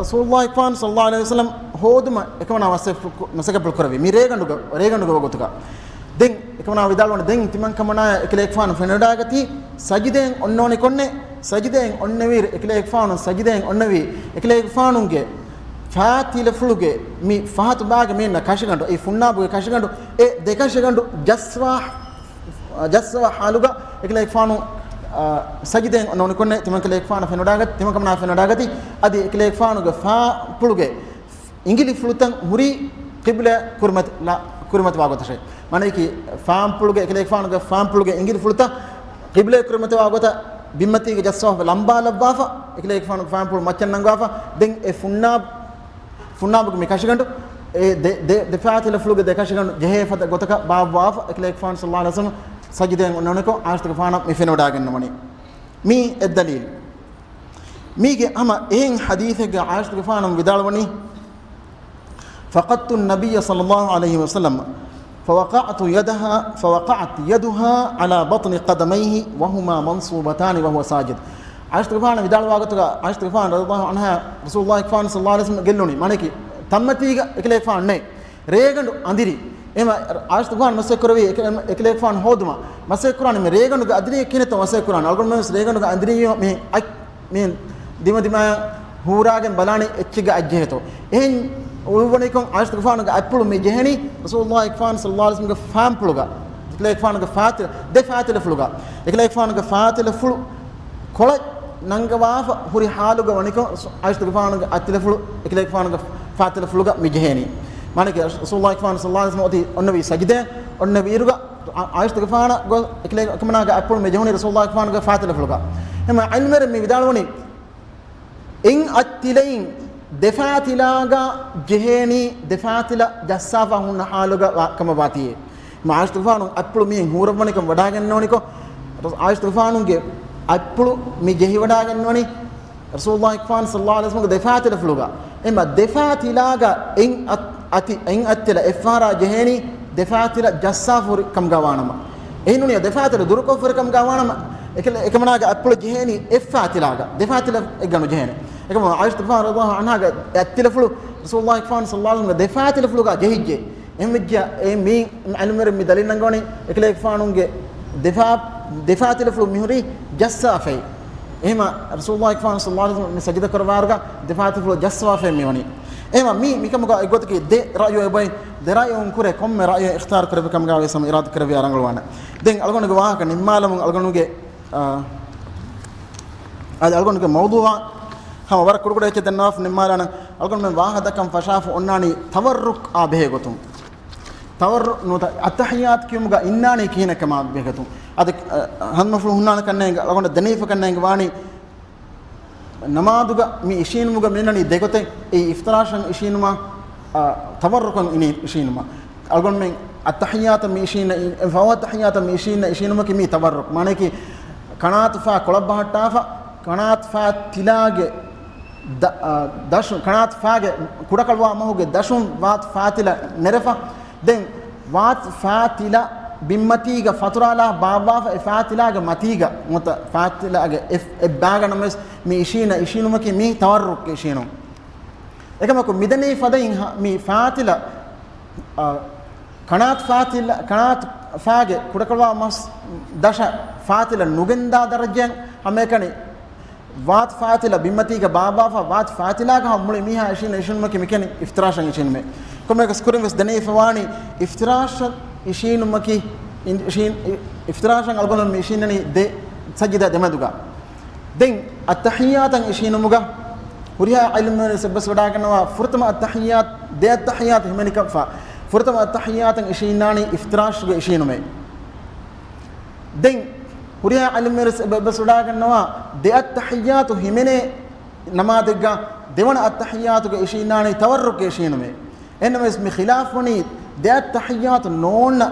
رسول الله كفان صلى الله عليه وسلم هودما إكمنا مسك بالكربي مي ريغندو بغوتكا دين إكمنا بداوني دين تمن كمنا إكليك كفان فنداغتي سجدين أنوني كوني سجدين أنوير إكليك كفان سجدين أنوي إكليك كفانونجي فاتي لفلوجي مي فات باغ مي نكاشغندو اي فنابو كاشغندو اي دكاشغندو جسوا حالوغا اكليك فانو سجدين نون كوني تمن كليك فانو فنوداغت تمن كمنا فنوداغتي ادي اكليك فانوغا فا پلوگي انگلي فلوتن مري قبلة كرمت واغوتشي معنی کی فام پلوگي اكليك فانوغا فام پلوگي انگلي فلوتا قبلة كرمت واغوتا بمتي جسوا لمبا لبافا اكليك فانو فام پل مچن نغافا دين اي فنابك مكاشغندو دفعت لفلوج دكاشغندو جهه فد غوتك باب واف اكليك فان صلى الله عليه وسلم سجدين نونكو عاشت فانا مفينو داغن نمني مي الدليل ميجي اما ان حديثك عاشت فانا بدالوني فقدت النبي صلى الله عليه وسلم فوقعت يدها على بطن قدميه وهما منصوبتان وهو ساجد عاشت فانا بدال واغتك عاشت فانا رضي الله عنها رسول الله كفان صلى الله عليه وسلم قالوني مانكي تمتيغ اكليك فان ني ريغندو انديري اما عاشت فانا مسكروي اكليك فان هودما مسكران مي ريغندو ادري كينتو مسكران الگون مس ريغندو انديري مي ديما هوراگن بلاني اتچيغ اجهتو ان ulwanikon عاشت فانا اپلو مي جهني رسول الله كفان صلى الله عليه وسلم فام پلوگا اكليك فان فاتل دفاتل فلوگا اكليك فان فاتل فلو كولا نانغواف هوري حالوغا ونيكو عاشت فانا اتلفلو اكليك فانا فاتل فلوگا مي جهني مانك رسول الله كفان صلى الله عليه وسلم النبي سجده النبي يرغا عاشت فانا اكليك كمنا اپلو مي جهني رسول الله كفان فاتل فلوگا اما علمر مي بدالوني ان اتلين دفاتلاغا جهني دفاتلا جسافا هون حالوغا كما باتيه ما عايش طوفانو أبلو مين هوربانيكم وداعن نونيكو عايش طوفانو جه أبلو مي جهي وداعن نوني رسول الله صلى الله عليه وسلم دفاتلا فلوغا إما دفاتلاغا إن أتلا إفارا جهني دفاتلا جسافور كم غوانما إنوني دفاتلا دوركوفر كم غوانما إكمناغا أبلو جهني إفاتلاغا دفاتلا إجانو جهني إكمن عايش طوفان رضي الله عنها أتلا فلو رسول الله صلى الله عليه وسلم دفاتلا فلوغا جهيجي إمجا مي علمر مدلين نعوني إكليك فانونجي دفاع تلفلو مهوري جسافي إما رسول الله صلى الله عليه وسلم سجدة كربارجا دفاع تلفلو جسافي ميوني إما مي كم قا يقول كي ده رأيه يبين ده رأيه أنكره كم رأيه اختار كرب كم قا يسمى إرادة كرب يارانغلوانا دين ألقون جواه كان إمالهم ألقون جي هذا ألقون جي موضوع هم ورا كرقدة كتناف نمالنا ألقون من واحد كم فشاف أناني تورك أبيه قطم تور نوتا التحيات كيومغا إناني كينا كما بيكتو أدك هنمفلو هنانا كننگ لغون دنيف كننگ واني نمادوغا مي إشينموغا منني ديكوتي إي إفتراشن إشينما توركن إني إشينما ألغون من التحيات مي إشين فهو التحيات مي إشينما كي مي تورك معنی كي قنات فا قلب بحتافا قنات فا تلاغ دشون قنات فا كودكلوا مهوغ دشون وات فاتلا نرفا دين وات فاتلا بمتيغا فترالا بابا فاتلاغا متيغا مت فاتلاغا باغا نمس مي إشينما كي مي تورك إشينو එකමක මිදනේ ෆදින් මේ ෆාතිලා කනාත් ෆාගේ කුඩකලවා මස් දශ ෆාතිලා නුගෙන්දා දරජයන් හැමකනේ වාත් ෆාතිලා බිම්මතික බාබාෆා වාත් ෆාතිලාග හම්මුලි මීහා ඉෂින් ඉෂින්ම කිමිකනේ ඉෆ්තිරාෂන් ඉෂින් මේ කොමක ස්කුරින් වස් දනේ ෆවානි ඉෆ්තිරාෂන් ඉෂින්ම කි ඉෂින් ඉෆ්තිරාෂන් අල්ගොන මේ ඉෂින්නනි දෙ සජිදා දෙමදුගා දෙන් අත්හියාතන් ඉෂින්මුගා وريها علم بس وداكنا فرتم التحيات ده التحيات هم نكفى فرتم التحيات إشيناني افتراش إشينومي دين وريها علم بس وداكنا ده التحيات هم نماذج دون التحيات إشيناني تورك إشينومي إنما اسم خلافني ده التحيات نون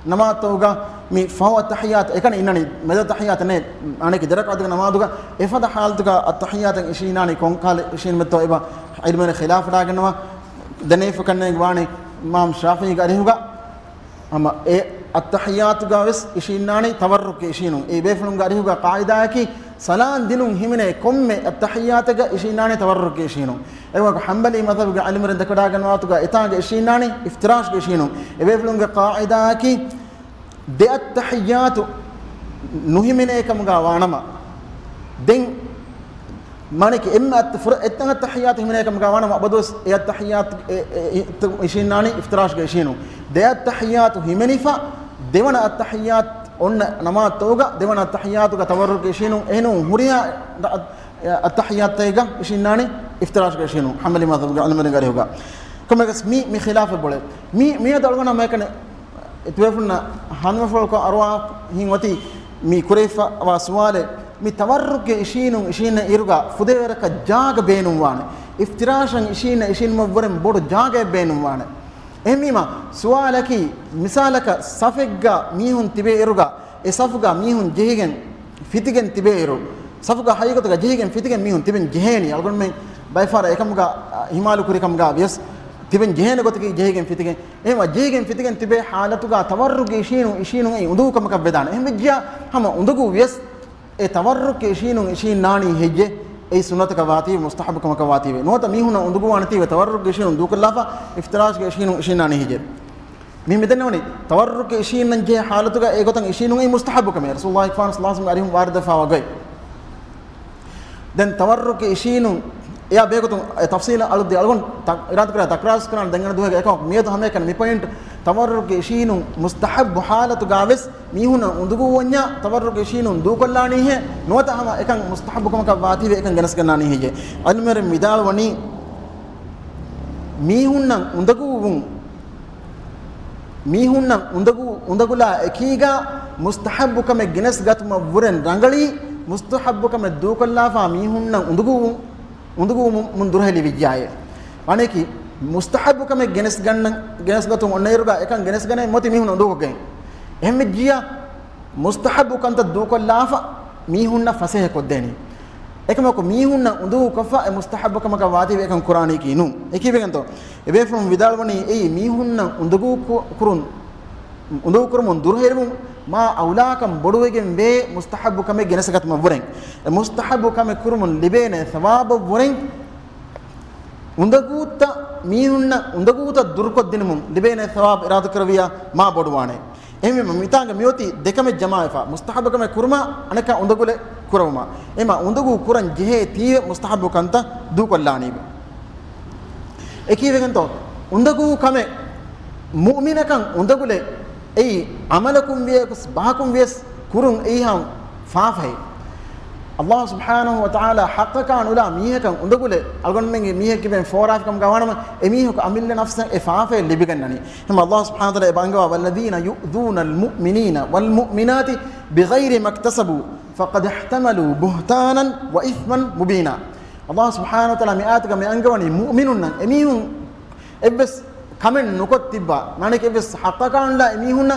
نما توغا مي فهو التحيات اكن انني مد التحيات نه انا كدرك ادغ نما دوغا افد حالتك التحيات اشيناني كون قال اشين متويبا علم الخلاف داغنوا دنيف كن واني امام شافعي غاريوغا اما اي التحيات غاوس اشيناني تورك اشينو اي بيفلون غاريوغا قاعده كي سلام دينون همنه كم التحيات اشيناني تورك اشينو ايوا حنبلي مذهب علم رندك داغنوا توغا اتاغ اشيناني افتراش اشينو اي بيفلون قاعده كي ده التحيات نهمنا كم غوانما دين مانك اما التحيات همنا كم غوانما بدوس التحيات اشيناني افتراش غشينو ده التحيات همنيفا ديوانا التحيات ان نما توغا ديوانا التحيات تورك غشينو انو مريا التحيات تيغا اشيناني افتراش غشينو حمل ما علم غاريوغا كما مي خلاف بوله مي دلغنا ماكن اتوفنا هنفلك أرواح هنوتي مي كريفة واسواله مي تورك إشين إيرجا فديرك جاگ بينوانه افتراشن إشين مبورم بود جاگ بينوانه إميما سوالك مثالك صفقة ميهون تبي إيرجا إصفقة ميهون جهين فيتجن تبي إيرو صفقة حقيقة جهين فيتجن ميهون تبين جهيني أقول من بايفار إكمجا همالو كوري كمجا بيس تبين جهنم قلت كي جهنم فيتكين إيه جهنم فيتكين تبي حالتوغا تورك إشينو إيه عندو كم كبدان إيه مجيا هم عندو ويس إيه تورك إشين ناني هجة إيه سنة كواتي مستحب كم كواتي نوتا ميهونا عندو وانتي تورك إشين عندو كلافا افتراش إشين ناني هجة مين بدنا وني تورك إشين نجى حالتوغا إيه قلتن إشينو إيه مستحب كم رسول الله صلى الله عليه وسلم وارد فاوجي دن تورك إشينو يا بيقولون تفصيل على دي ألون إرادة كذا تكراس كنا دعنا دوه كأكو مية ده همه كنا مي point تورك إشينو مستحب حالة تجاوز ميهونا عندكو ونيا تورك إشينو دو كلاني هي نوتا هم إكان مستحب كم كباتي إكان جنس كناني هي علمير ميدال وني ميهونا عندكو لا إكيجا مستحب كم جنس قط ما ورن رانغلي مستحب كم دو كلا فا ميهونا عندكو උඳුගු මුන් දුරහෙලි විජ්ජාය අනේකි මුස්තහබ් කම ගෙනස් ගතුන් ඔන්නේරුගා එකන් ගෙනස් ගනේ මොති මිහුන උඳුගගෙන් එහෙම ජියා මුස්තහබ් කන්ත දුකොල්ලාෆ මිහුන්න ෆසහ කොද්දේනි එකමක මිහුන්න උඳු කෆා මුස්තහබ් කමක වාදී එකන් කුරානී කිනු එකිබෙන්තෝ එබේ ෆ්‍රොම් විදාල්වනි ඒ මිහුන්න උඳුගු කුරුන් උඳු කුරුන් දුරහෙරුම් මා අවලාකම් බොඩුවගෙන් වේ මුස්තහබ් කම ගෙනසගත්ම වරෙන් මුස්තහබ් කම කුරුන් ලිබේනේ සවාබ වරෙන් උඳගූත මීහුන්න උඳගූත දුර්කොද්දිනමුන් ලිබේනේ සවාබ ඉරාද කරවියා මා බොඩුවානේ එමෙ මිතාංග මියොති දෙකම ජමායිෆා මුස්තහබ් කම කුරුමා අනක උඳගුල කුරවමා එම උඳගු කුරන් ජෙහෙ තී මුස්තහබ් කන්ත දුකොල්ලානි එකීවෙන්තෝ උඳගු කම මුමිනකන් උඳගුලේ ei amalakum vies bahakum vies kurun eiham faafai Allah subhanahu wa ta'ala haqqan ula mihekan undagule algon menge mihek ben foraf kam gawanama emihuk amille nafsa e faafai libigannani hum Allah subhanahu wa ta'ala bangawa walladhina yu'dhuna almu'minina walmu'minati bighairi maktasabu faqad ihtamalu buhtanan wa ithman mubina Allah subhanahu wa ta'ala mi'at ga me angawani mu'minun emihun ebbes කමෙන් නොකොත් තිබ්බා නණක එවස් හක්කකන්ලා එමිහුන්න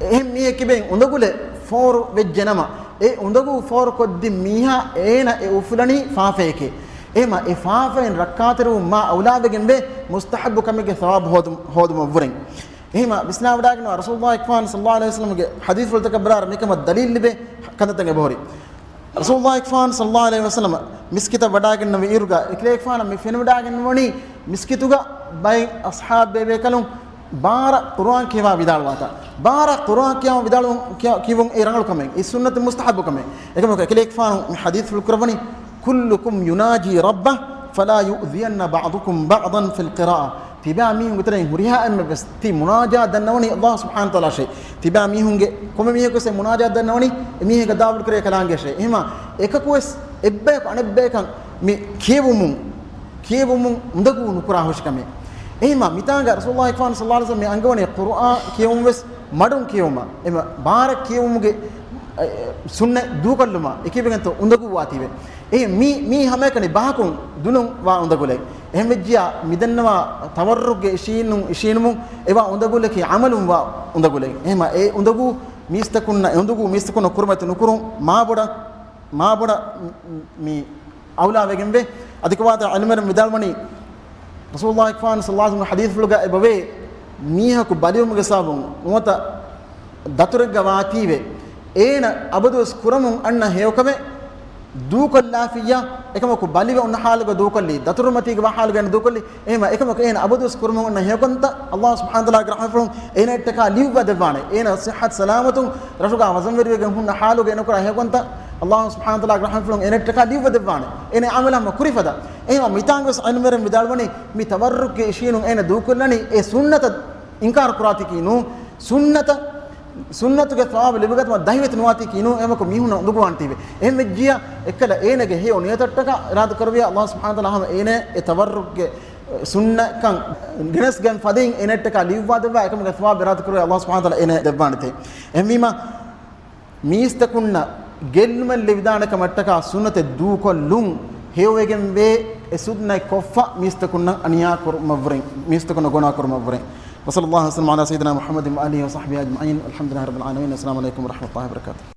එහෙම් මිය කිබෙන් උඳගුලේ ෆෝර් වෙජ්ජනම ඒ උඳගු ෆෝර් කොද්දි මීහා ඒන ඒ උෆුලනි ෆාෆේකේ එම ඒ ෆාෆෙන් රක්කාතරු මා අවලාදගෙන් බේ මුස්තහබ් කමගේ සවාබ් හොදුම වරෙන් එහෙම විස්නා වඩාගෙන රසූලුල්ලාහ් ඉක්ෆාන් සල්ලල්ලාහු අලයිහි වසල්ලම්ගේ හදීස් වල තකබරාර මේකම දලීල් ලිබේ කන්දතගේ බොරි රසූලුල්ලාහ් ඉක්ෆාන් සල්ලල්ලාහු අලයිහි වසල්ලම් මිස්කිත වඩාගෙන වීරුගා ඉක්ලේ ඉක්ෆාන් මේ ෆෙන වඩාගෙන වණි මිස්කිතුගා bay ashab bebe kalum bara quran kiwa vidal wata bara quran kiwa vidal kiwon e rangal kame e sunnat mustahab kame ekam kelek fan hadith fil qur'ani kullukum yunaji rabbah fala yu'dhiyanna ba'dukum ba'dan fil qira'ah tiba mi ngutare huriha an bas ti munaja danawni Allah subhanahu wa ta'ala shay tiba mi hunge kome mi ko se munaja danawni mi he gadawul kare kalange shay ehma ekakos ebbe ko anebbe kan mi kiyewum undagu nukura hoshkame ehma mitanga rasulullah sallallahu alaihi wasallam angawani qur'an kiyewum wes madun kiyewuma ema bara kiyewumuge sunna dukalluma ekibegento undagu watiwe mi hamekani bahakun dunun wa undagule ehmejja midannawa tawarruge ishinum ewa undagule ki amalum wa undagule ehma e undagu mistakunna kurmatu nukurum maaboda mi awla wegembe adikawata almeram vidalmani rasulullah ikfan sallallahu alaihi wasallam hadith fuluga ebawe miha ku baliyum gasabun umata daturga waatiwe ena abadus kuramun anna heyokame duukallafiya ekamaku baliwe unna haluga duukalli daturumatiga wa haluga en duukalli ema ekamaku ena abadus kuramun unna heyokonta Allah subhanahu wa ta'ala grahafun ena ettaka liwwa devane ena sihhat salamatun rashuga wazamweriwe hunna haluga enukura heyokonta Allah subhanahu wa ta'ala grahafun ena ettaka liwwa devane ena amala makurifada ema mitangos anmeram vidalwani mi tawarruk ishinun ena duukullani e sunnata inkar kuratiki nu sunnatuge thawab libagat ma dahiwet nuwati kinu emako mihuna nduguwantibe ehmejjiya ekkala enege he oniyatattaka irad karwiya Allah subhanahu wa ta'ala hama ene e tawarrukge sunna kan genes gen fadin enettaka liwwa dewa ekamge thawab irad karwiya Allah subhanahu wa ta'ala ene devwanite ehmima miistakunna gelmal lividanaka mattaka sunnate dukollun hewegen be e sudna koffa miistakunna aniya kurmavren miistakunna gona kurmavren وصلى الله وسلم على سيدنا محمد وآله وصحبه أجمعين الحمد لله رب العالمين السلام عليكم ورحمة الله وبركاته